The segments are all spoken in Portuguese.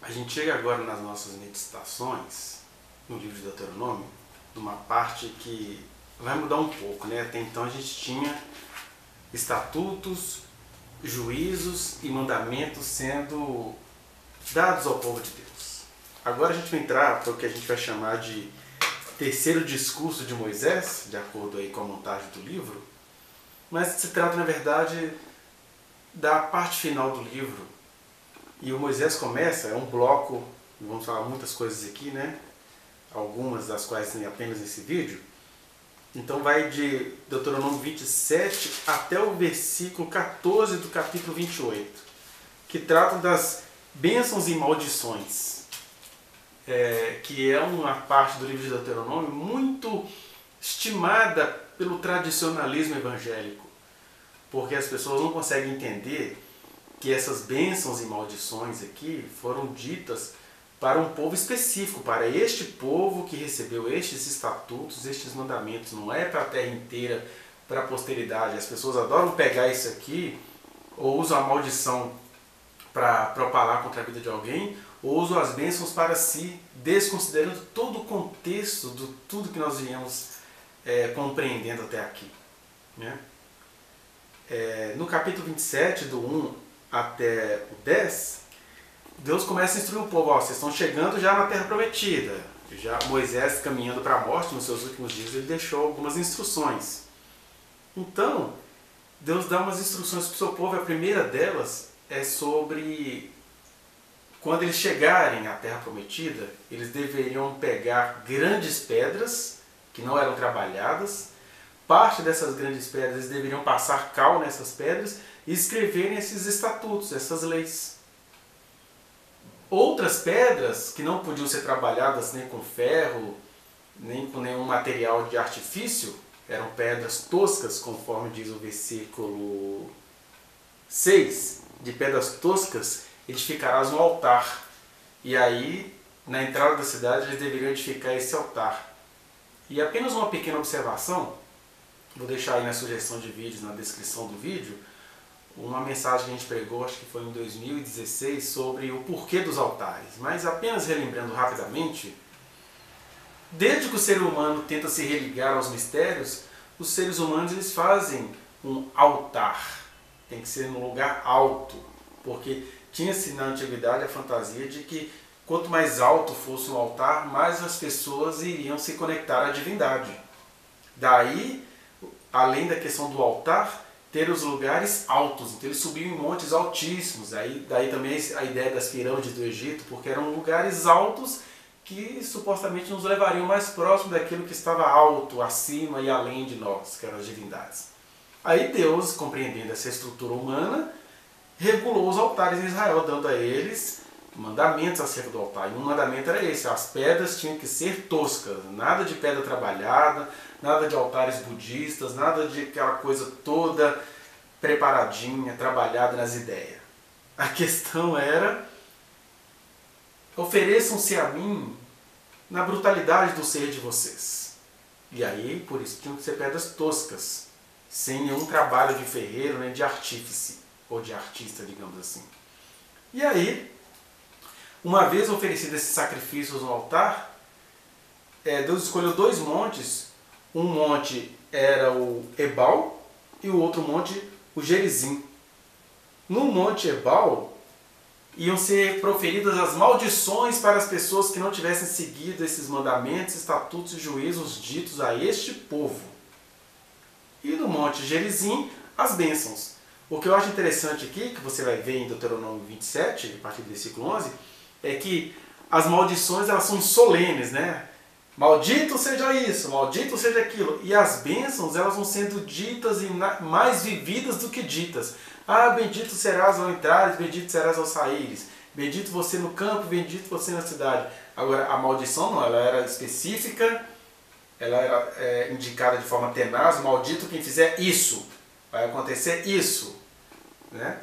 A gente chega agora nas nossas meditações, no livro de Deuteronômio, numa parte que vai mudar um pouco, né? Até então a gente tinha estatutos, juízos e mandamentos sendo dados ao povo de Deus. Agora a gente vai entrar para o que a gente vai chamar de terceiro discurso de Moisés, de acordo aí com a montagem do livro, mas se trata, na verdade, da parte final do livro. E o Moisés começa, é um bloco, vamos falar muitas coisas aqui, né? Algumas das quais tem apenas nesse vídeo. Então vai de Deuteronômio 27 até o versículo 14 do capítulo 28, que trata das bênçãos e maldições, que é uma parte do livro de Deuteronômio muito estimada pelo tradicionalismo evangélico, porque as pessoas não conseguem entender que essas bênçãos e maldições aqui foram ditas para um povo específico, para este povo que recebeu estes estatutos, estes mandamentos. Não é para a terra inteira, para a posteridade. As pessoas adoram pegar isso aqui, ou usam a maldição para propalar contra a vida de alguém, ou usam as bênçãos para si, desconsiderando todo o contexto de tudo que nós viemos compreendendo até aqui, né? No capítulo 27, do 1 até o 10, Deus começa a instruir o povo: vocês estão chegando já na terra prometida. Já Moisés, caminhando para a morte nos seus últimos dias, ele deixou algumas instruções. Então, Deus dá umas instruções para o seu povo. A primeira delas é sobre quando eles chegarem à terra prometida, eles deveriam pegar grandes pedras que não eram trabalhadas. Parte dessas grandes pedras eles deveriam passar cal nessas pedras e escreverem esses estatutos, essas leis. Outras pedras que não podiam ser trabalhadas nem com ferro, nem com nenhum material de artifício, eram pedras toscas, conforme diz o versículo 6. De pedras toscas edificarás um altar. E aí, na entrada da cidade, eles deveriam edificar esse altar. E apenas uma pequena observação, vou deixar aí na sugestão de vídeos, na descrição do vídeo, uma mensagem que a gente pregou, acho que foi em 2016, sobre o porquê dos altares. Mas apenas relembrando rapidamente, desde que o ser humano tenta se religar aos mistérios, os seres humanos eles fazem um altar. Tem que ser num lugar alto, porque tinha-se na antiguidade a fantasia de que quanto mais alto fosse um altar, mais as pessoas iriam se conectar à divindade. Daí, além da questão do altar, ter os lugares altos. Então eles subiam em montes altíssimos. Daí também a ideia das pirâmides do Egito, porque eram lugares altos que supostamente nos levariam mais próximo daquilo que estava alto, acima e além de nós, que eram as divindades. Aí Deus, compreendendo essa estrutura humana, regulou os altares em Israel, dando a eles mandamentos acerca do altar. E um mandamento era esse: as pedras tinham que ser toscas, nada de pedra trabalhada, nada de altares budistas, nada de aquela coisa toda preparadinha, trabalhada nas ideias. A questão era: ofereçam-se a mim na brutalidade do ser de vocês. E aí, por isso, tinham que ser pedras toscas, sem nenhum trabalho de ferreiro, nem de artífice, ou de artista, digamos assim. E aí, uma vez oferecido esses sacrifícios no altar, Deus escolheu dois montes. Um monte era o Ebal e o outro monte o Gerizim. No monte Ebal iam ser proferidas as maldições para as pessoas que não tivessem seguido esses mandamentos, estatutos e juízos ditos a este povo. E no monte Gerizim, as bênçãos. O que eu acho interessante aqui, que você vai ver em Deuteronômio 27, a partir do versículo 11, é que as maldições elas são solenes, né? Maldito seja isso, maldito seja aquilo. E as bênçãos elas vão sendo ditas e mais vividas do que ditas. Ah, bendito serás ao entrares, bendito serás ao saíres. Bendito você no campo, bendito você na cidade. Agora, a maldição não, ela era específica, ela era indicada de forma tenaz: maldito quem fizer isso, vai acontecer isso, né?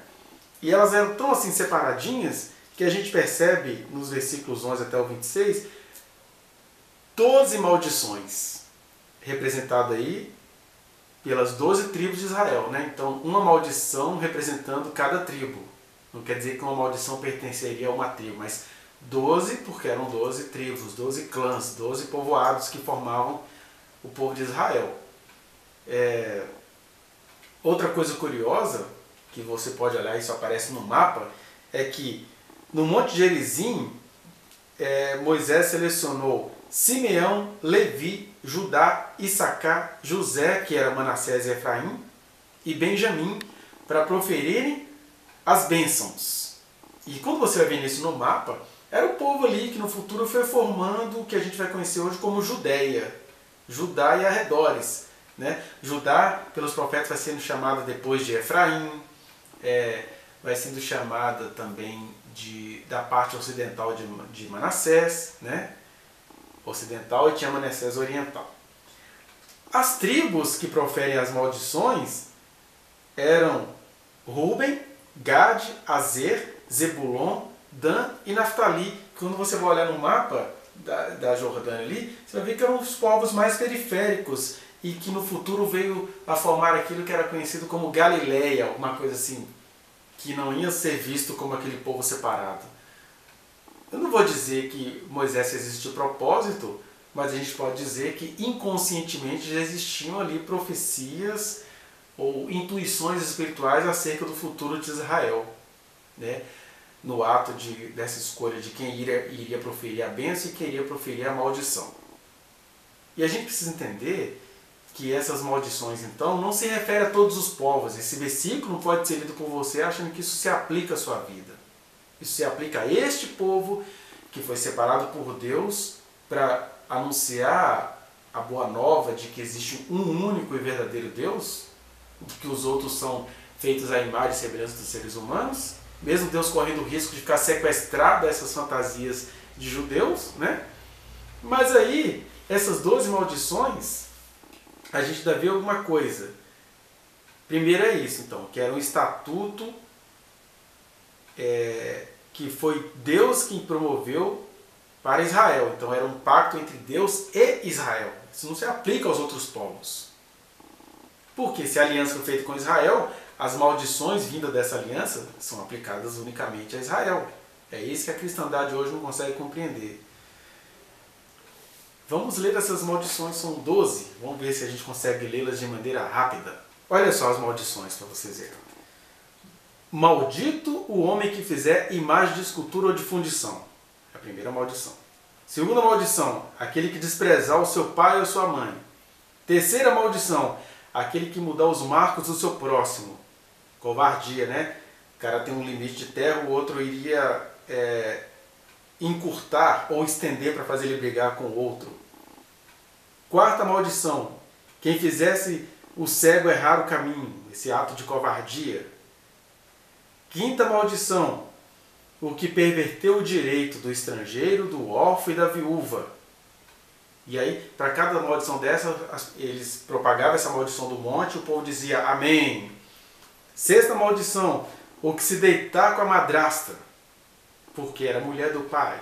E elas eram tão assim separadinhas que a gente percebe nos versículos 11 até o 26 12 maldições, representadas aí pelas 12 tribos de Israel, né? Então, uma maldição representando cada tribo. Não quer dizer que uma maldição pertenceria a uma tribo, mas 12 porque eram 12 tribos, 12 clãs, 12 povoados que formavam o povo de Israel. Outra coisa curiosa, que você pode olhar, isso aparece no mapa, é que no Monte Gerizim, Moisés selecionou Simeão, Levi, Judá, Issacar, José, que era Manassés e Efraim, e Benjamim, para proferirem as bênçãos. E quando você vai ver isso no mapa, era o povo ali que no futuro foi formando o que a gente vai conhecer hoje como Judéia, Judá e arredores. Né? Judá, pelos profetas, vai sendo chamada depois de Efraim, vai sendo chamada também da parte ocidental de Manassés, né? Ocidental, e tinha Manassés oriental. As tribos que proferem as maldições eram Ruben, Gade, Azer, Zebulon, Dan e Naftali. Quando você vai olhar no mapa da Jordânia ali, você vai ver que eram os povos mais periféricos e que no futuro veio a formar aquilo que era conhecido como Galileia, alguma coisa assim, que não ia ser visto como aquele povo separado. Eu não vou dizer que Moisés fez isso de propósito, mas a gente pode dizer que inconscientemente já existiam ali profecias ou intuições espirituais acerca do futuro de Israel, né? No ato dessa escolha de quem iria proferir a bênção e quem iria proferir a maldição. E a gente precisa entender que essas maldições, então, não se referem a todos os povos. Esse versículo não pode ser lido por você achando que isso se aplica à sua vida. Isso se aplica a este povo que foi separado por Deus para anunciar a boa nova de que existe um único e verdadeiro Deus, que os outros são feitos à imagem e semelhança dos seres humanos, mesmo Deus correndo o risco de ficar sequestrado a essas fantasias de judeus, né? Mas aí, essas 12 maldições, a gente deve ver alguma coisa. Primeiro é isso, então, que era um estatuto que foi Deus quem promoveu para Israel. Então era um pacto entre Deus e Israel. Isso não se aplica aos outros povos. Porque se a aliança foi feita com Israel, as maldições vindas dessa aliança são aplicadas unicamente a Israel. É isso que a cristandade hoje não consegue compreender. Vamos ler essas maldições, são 12. Vamos ver se a gente consegue lê-las de maneira rápida. Olha só as maldições para vocês verem. Maldito o homem que fizer imagem de escultura ou de fundição. É a primeira maldição. Segunda maldição, aquele que desprezar o seu pai ou sua mãe. Terceira maldição, aquele que mudar os marcos do seu próximo. Covardia, né? O cara tem um limite de terra, o outro iria encurtar ou estender para fazer ele brigar com o outro. Quarta maldição, quem fizesse o cego errar o caminho, esse ato de covardia. Quinta maldição, o que perverteu o direito do estrangeiro, do órfão e da viúva. E aí, para cada maldição dessa, eles propagavam essa maldição do monte e o povo dizia amém. Sexta maldição, o que se deitar com a madrasta, porque era mulher do pai.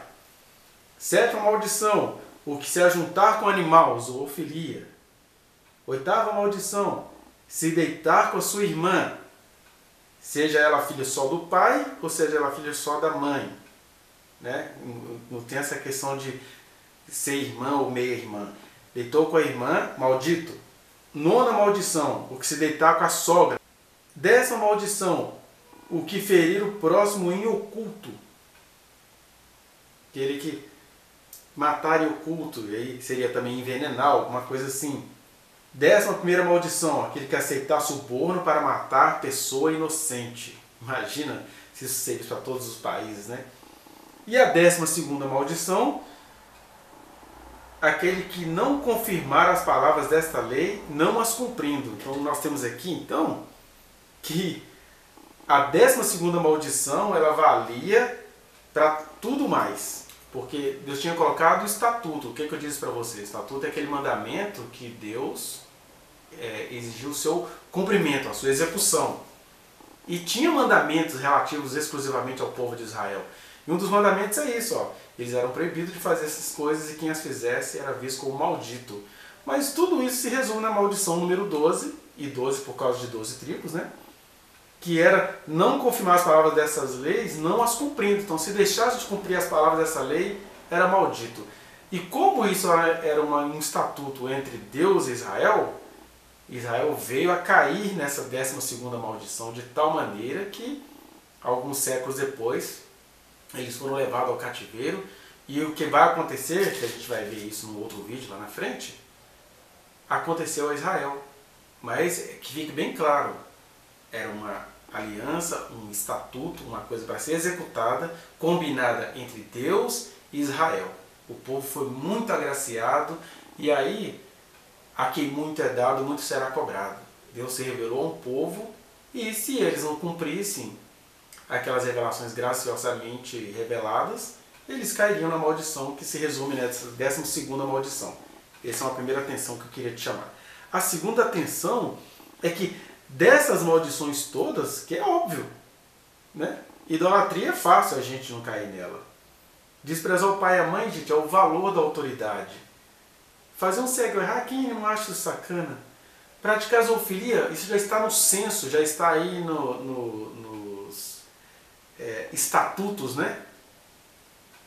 Sétima maldição, o que se ajuntar com animal, zoofilia. Oitava maldição, se deitar com a sua irmã, seja ela filha só do pai ou seja ela filha só da mãe. Né? Não tem essa questão de ser irmã ou meia-irmã. Deitou com a irmã, maldito. Nona maldição, o que se deitar com a sogra. Décima maldição, o que ferir o próximo em oculto. Aquele que matar em oculto, e aí seria também envenenar, alguma coisa assim. 11ª maldição, aquele que aceitar suborno para matar pessoa inocente. Imagina se isso seria para todos os países, né? E a 12ª maldição, aquele que não confirmar as palavras desta lei, não as cumprindo. Então nós temos aqui, então, que a 12ª maldição, ela valia para tudo mais. Porque Deus tinha colocado o estatuto. O que eu disse para você? O estatuto é aquele mandamento que Deus exigiu o seu cumprimento, a sua execução. E tinha mandamentos relativos exclusivamente ao povo de Israel. E um dos mandamentos é isso, ó. Eles eram proibidos de fazer essas coisas e quem as fizesse era visto como maldito. Mas tudo isso se resume na maldição número 12, e 12 por causa de 12 tribos, né? que era não confirmar as palavras dessas leis, não as cumprindo. Então, se deixasse de cumprir as palavras dessa lei, era maldito. E como isso era um estatuto entre Deus e Israel, Israel veio a cair nessa 12ª maldição de tal maneira que, alguns séculos depois, eles foram levados ao cativeiro. E o que vai acontecer, que a gente vai ver isso no outro vídeo lá na frente, aconteceu a Israel. Mas que fique bem claro, era uma aliança, um estatuto, uma coisa para ser executada, combinada entre Deus e Israel. O povo foi muito agraciado e aí, a quem muito é dado, muito será cobrado. Deus se revelou a um povo e se eles não cumprissem aquelas revelações graciosamente reveladas, eles cairiam na maldição que se resume nessa 12ª maldição. Essa é uma primeira atenção que eu queria te chamar. A segunda atenção é que dessas maldições todas, que é óbvio, né? Idolatria é fácil a gente não cair nela. Desprezar o pai e a mãe, gente, é o valor da autoridade. Fazer um cego errar, quem não acha isso sacana? Praticar zoofilia, isso já está no censo, já está aí nos estatutos, né?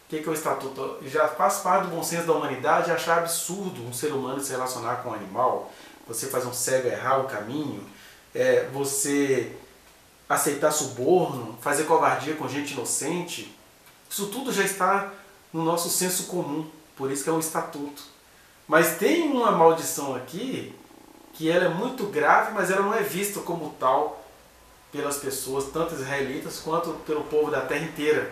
O que é o estatuto? Já faz parte do bom senso da humanidade achar absurdo um ser humano se relacionar com um animal, você fazer um cego errar o caminho, você aceitar suborno, fazer covardia com gente inocente. Isso tudo já está no nosso senso comum, por isso que é um estatuto. Mas tem uma maldição aqui que ela é muito grave, mas ela não é vista como tal pelas pessoas, tanto israelitas quanto pelo povo da terra inteira,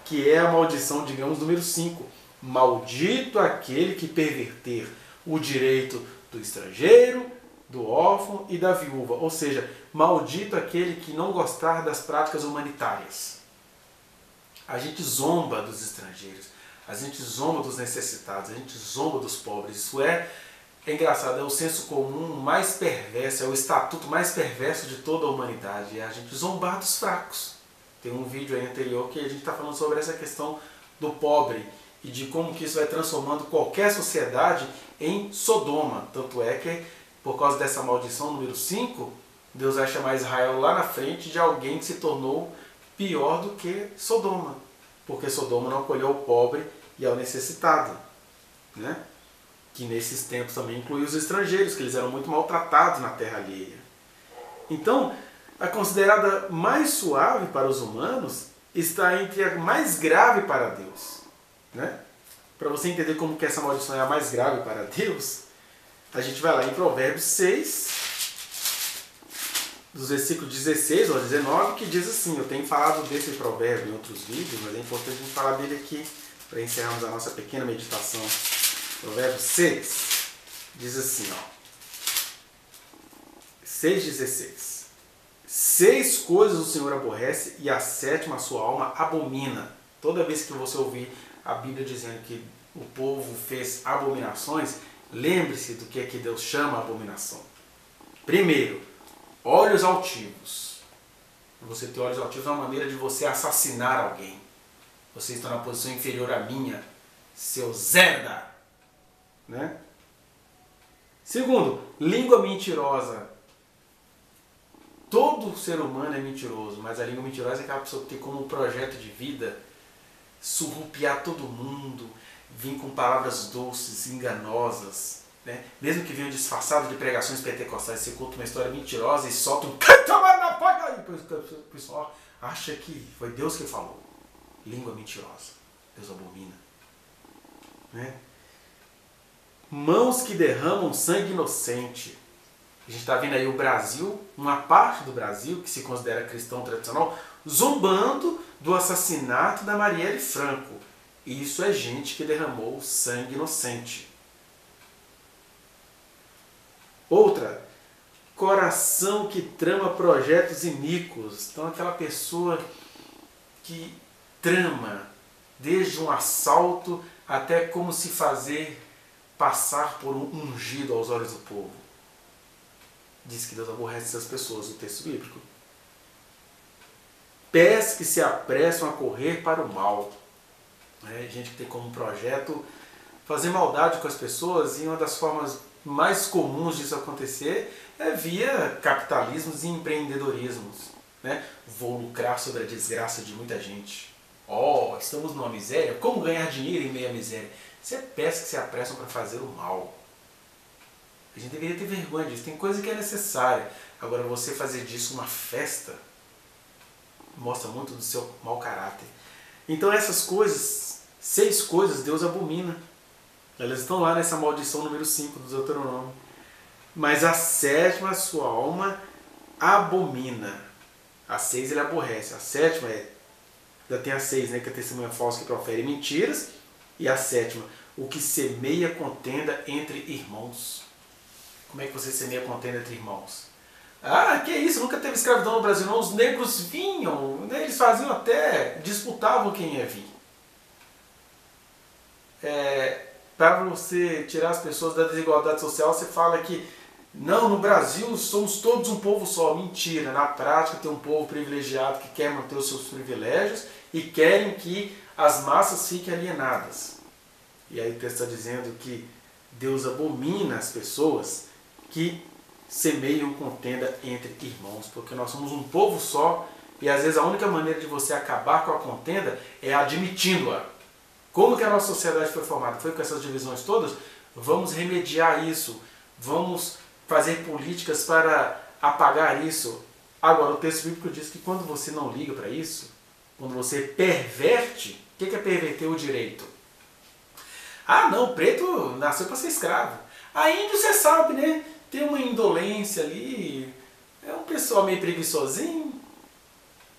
que é a maldição, digamos, número 5. Maldito aquele que perverter o direito do estrangeiro, do órfão e da viúva. Ou seja, maldito aquele que não gostar das práticas humanitárias. A gente zomba dos estrangeiros, a gente zomba dos necessitados, a gente zomba dos pobres. Isso é engraçado, é o senso comum mais perverso, é o estatuto mais perverso de toda a humanidade, é a gente zombar dos fracos. Tem um vídeo aí anterior que a gente está falando sobre essa questão do pobre e de como que isso vai transformando qualquer sociedade em Sodoma. Tanto é que, por causa dessa maldição número 5, Deus vai chamar Israel lá na frente de alguém que se tornou pior do que Sodoma. Porque Sodoma não acolheu o pobre e ao necessitado, né? Que nesses tempos também inclui os estrangeiros, que eles eram muito maltratados na terra alheia. Então, a considerada mais suave para os humanos está entre a mais grave para Deus, né? Para você entender como que essa maldição é a mais grave para Deus, a gente vai lá em Provérbios 6, dos versículos 16 ao 19, que diz assim, eu tenho falado desse provérbio em outros vídeos, mas é importante a gente falar dele aqui, para encerrarmos a nossa pequena meditação. Provérbios 6, diz assim, ó, 6,16. 6 coisas o Senhor aborrece e a 7ª a sua alma abomina. Toda vez que você ouvir a Bíblia dizendo que o povo fez abominações, lembre-se do que é que Deus chama abominação. Primeiro, olhos altivos. Você ter olhos altivos é uma maneira de você assassinar alguém. Você está na posição inferior à minha, seu Zerda. Né? Segundo, língua mentirosa. Todo ser humano é mentiroso, mas a língua mentirosa é aquela pessoa que tem como projeto de vida surrupiar todo mundo, vir com palavras doces, enganosas, né? Mesmo que venham disfarçados de pregações pentecostais, você conta uma história mentirosa e solta um tomar na paga aí, o pessoal acha que foi Deus que falou. Língua mentirosa, Deus abomina, né? Mãos que derramam sangue inocente. A gente está vendo aí o Brasil, uma parte do Brasil que se considera cristão tradicional, zombando do assassinato da Marielle Franco. Isso é gente que derramou sangue inocente. Outra, coração que trama projetos iníquos. Então aquela pessoa que trama desde um assalto até como se fazer passar por um ungido aos olhos do povo. Diz que Deus aborrece essas pessoas, o texto bíblico. Pés que se apressam a correr para o mal. Gente que tem como projeto fazer maldade com as pessoas, e uma das formas mais comuns disso acontecer é via capitalismos e empreendedorismos. né? Vou lucrar sobre a desgraça de muita gente. Oh, estamos numa miséria? Como ganhar dinheiro em meio à miséria? Isso é peça que se apressam para fazer o mal. A gente deveria ter vergonha disso. Tem coisa que é necessária. Agora, você fazer disso uma festa mostra muito do seu mau caráter. Então essas coisas, 6 coisas, Deus abomina. Elas estão lá nessa maldição número 5 do Deuteronômio. Mas a 7ª, a sua alma abomina. A 6 ele aborrece. A 7ª ainda tem a 6, né, que é a testemunha falsa que profere mentiras. E a 7ª, o que semeia contenda entre irmãos. Como é que você semeia contenda entre irmãos? Ah, que isso, nunca teve escravidão no Brasil não. Os negros vinham, eles faziam até, disputavam quem ia vir. Para você tirar as pessoas da desigualdade social, você fala que não, no Brasil somos todos um povo só. Mentira, na prática tem um povo privilegiado que quer manter os seus privilégios e querem que as massas fiquem alienadas. E aí o texto está dizendo que Deus abomina as pessoas que semeiam contenda entre irmãos, porque nós somos um povo só e às vezes a única maneira de você acabar com a contenda é admitindo-a. Como que a nossa sociedade foi formada? Foi com essas divisões todas? Vamos remediar isso, vamos fazer políticas para apagar isso. Agora, o texto bíblico diz que quando você não liga para isso, quando você perverte, o que é perverter o direito? Ah, não, preto nasceu para ser escravo. A índio, você sabe, né? Tem uma indolência ali, é um pessoal meio preguiçosinho.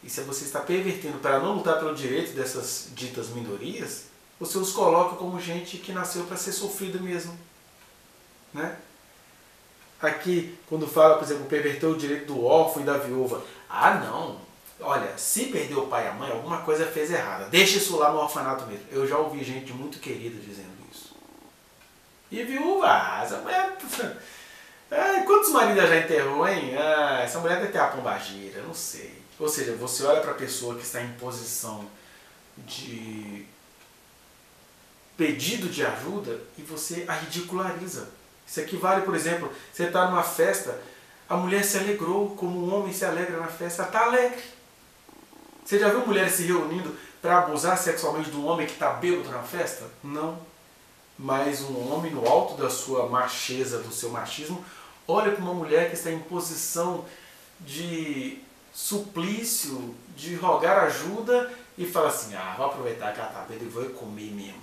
E se você está pervertendo para não lutar pelo direito dessas ditas minorias, você os coloca como gente que nasceu para ser sofrida mesmo. Né? Aqui, quando fala, por exemplo, perverter o direito do órfão e da viúva. Ah, não. Olha, se perdeu o pai e a mãe, alguma coisa fez errada. Deixa isso lá no orfanato mesmo. Eu já ouvi gente muito querida dizendo isso. E viúva, essa mulher... quantos maridos já enterrou, hein? Essa mulher deve ter a pombagira, não sei. Ou seja, você olha para a pessoa que está em posição de pedido de ajuda e você a ridiculariza. Isso equivale, por exemplo, você está numa festa, a mulher se alegrou como um homem se alegra na festa, ela está alegre. Você já viu mulheres se reunindo para abusar sexualmente de um homem que está bêbado na festa? Não. Mas um homem no alto da sua macheza, do seu machismo, olha para uma mulher que está em posição de suplício, de rogar ajuda e fala assim, vou aproveitar que ela está bêbada e vou comer mesmo.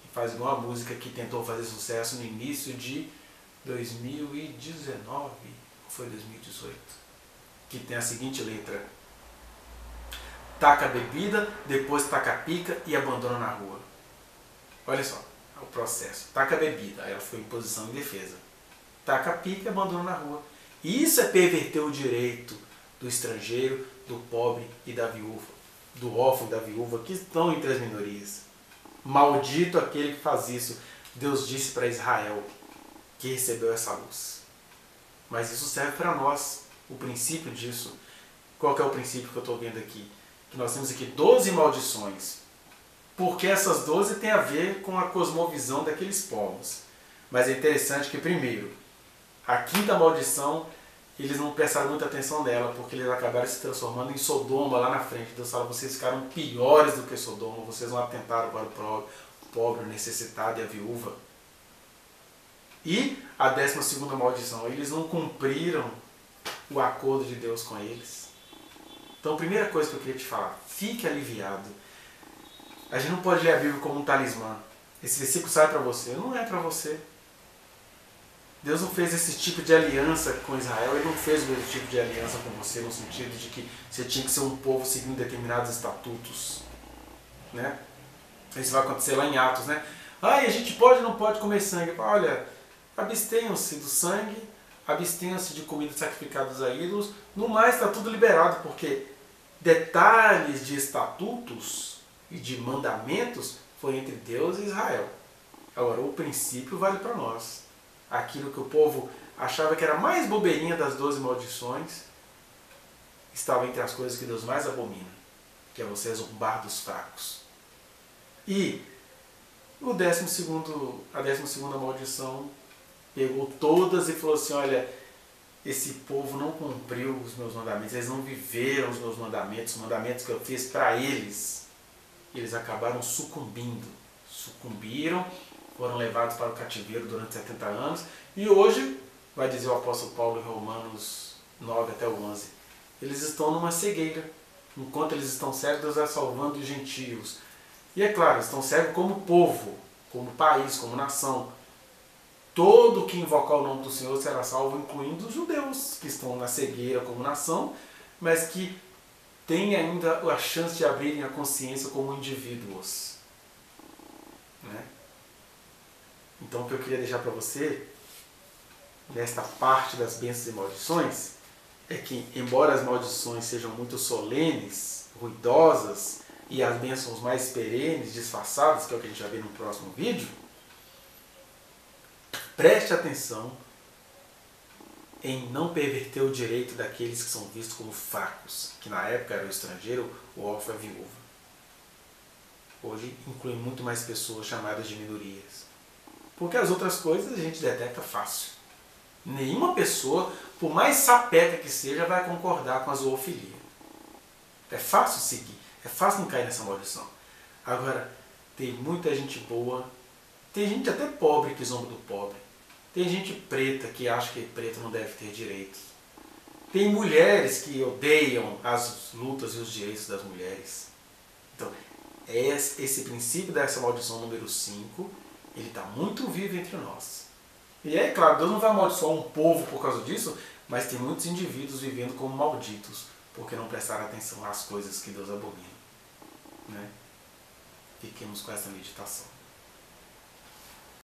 E faz igual a música que tentou fazer sucesso no início de 2019, ou foi 2018, que tem a seguinte letra: taca a bebida, depois taca a pica e abandona na rua. Olha só, o processo. Taca a bebida, aí ela foi em posição de defesa. Taca a pica e abandona na rua. Isso é perverter o direito do estrangeiro, do pobre e da viúva, do órfão e da viúva, que estão entre as minorias. Maldito aquele que faz isso. Deus disse para Israel que recebeu essa luz. Mas isso serve para nós, o princípio disso. Qual que é o princípio que eu estou vendo aqui? Que nós temos aqui 12 maldições. Porque essas 12 têm a ver com a cosmovisão daqueles povos. Mas é interessante que, primeiro, a 5ª maldição, eles não prestaram muita atenção nela, porque eles acabaram se transformando em Sodoma lá na frente. Deus fala, vocês ficaram piores do que Sodoma, vocês não atentaram para o pobre, o necessitado e a viúva. E a 12ª maldição, eles não cumpriram o acordo de Deus com eles. Então, a primeira coisa que eu queria te falar, fique aliviado. A gente não pode ler a Bíblia como um talismã. Esse versículo sai para você, não é para você. Deus não fez esse tipo de aliança com Israel, Ele não fez o mesmo tipo de aliança com você, no sentido de que você tinha que ser um povo seguindo determinados estatutos. Né? Isso vai acontecer lá em Atos, né? E a gente pode ou não pode comer sangue? Olha, abstenham-se do sangue, abstenham-se de comidas sacrificadas a ídolos, no mais está tudo liberado, porque detalhes de estatutos e de mandamentos foi entre Deus e Israel. Agora, o princípio vale para nós. Aquilo que o povo achava que era a mais bobeirinha das 12 maldições, estava entre as coisas que Deus mais abomina, que é você zombar dos fracos. E a 12ª maldição pegou todas e falou assim, olha, esse povo não cumpriu os meus mandamentos, eles não viveram os meus mandamentos, os mandamentos que eu fiz para eles. Eles acabaram sucumbiram, foram levados para o cativeiro durante 70 anos, e hoje, vai dizer o apóstolo Paulo em Romanos 9 até o 11, eles estão numa cegueira. Enquanto eles estão cegos, Deus vai salvando os gentios. E é claro, eles estão cegos como povo, como país, como nação. Todo que invocar o nome do Senhor será salvo, incluindo os judeus, que estão na cegueira como nação, mas que têm ainda a chance de abrirem a consciência como indivíduos. Né? Então o que eu queria deixar para você, nesta parte das bênçãos e maldições, é que, embora as maldições sejam muito solenes, ruidosas, e as bênçãos mais perenes, disfarçadas, que é o que a gente vai ver no próximo vídeo, preste atenção em não perverter o direito daqueles que são vistos como fracos, que na época era o estrangeiro, o órfão e a viúva. Hoje inclui muito mais pessoas chamadas de minorias. Porque as outras coisas a gente detecta fácil. Nenhuma pessoa, por mais sapeca que seja, vai concordar com a zoofilia. É fácil seguir, é fácil não cair nessa maldição. Agora, tem muita gente boa, tem gente até pobre que zomba do pobre. Tem gente preta que acha que preto não deve ter direitos. Tem mulheres que odeiam as lutas e os direitos das mulheres. Então, esse princípio dessa maldição número 5, ele está muito vivo entre nós. E é claro, Deus não vai amaldiçoar um povo por causa disso, mas tem muitos indivíduos vivendo como malditos, porque não prestaram atenção às coisas que Deus abomina. Né? Fiquemos com essa meditação.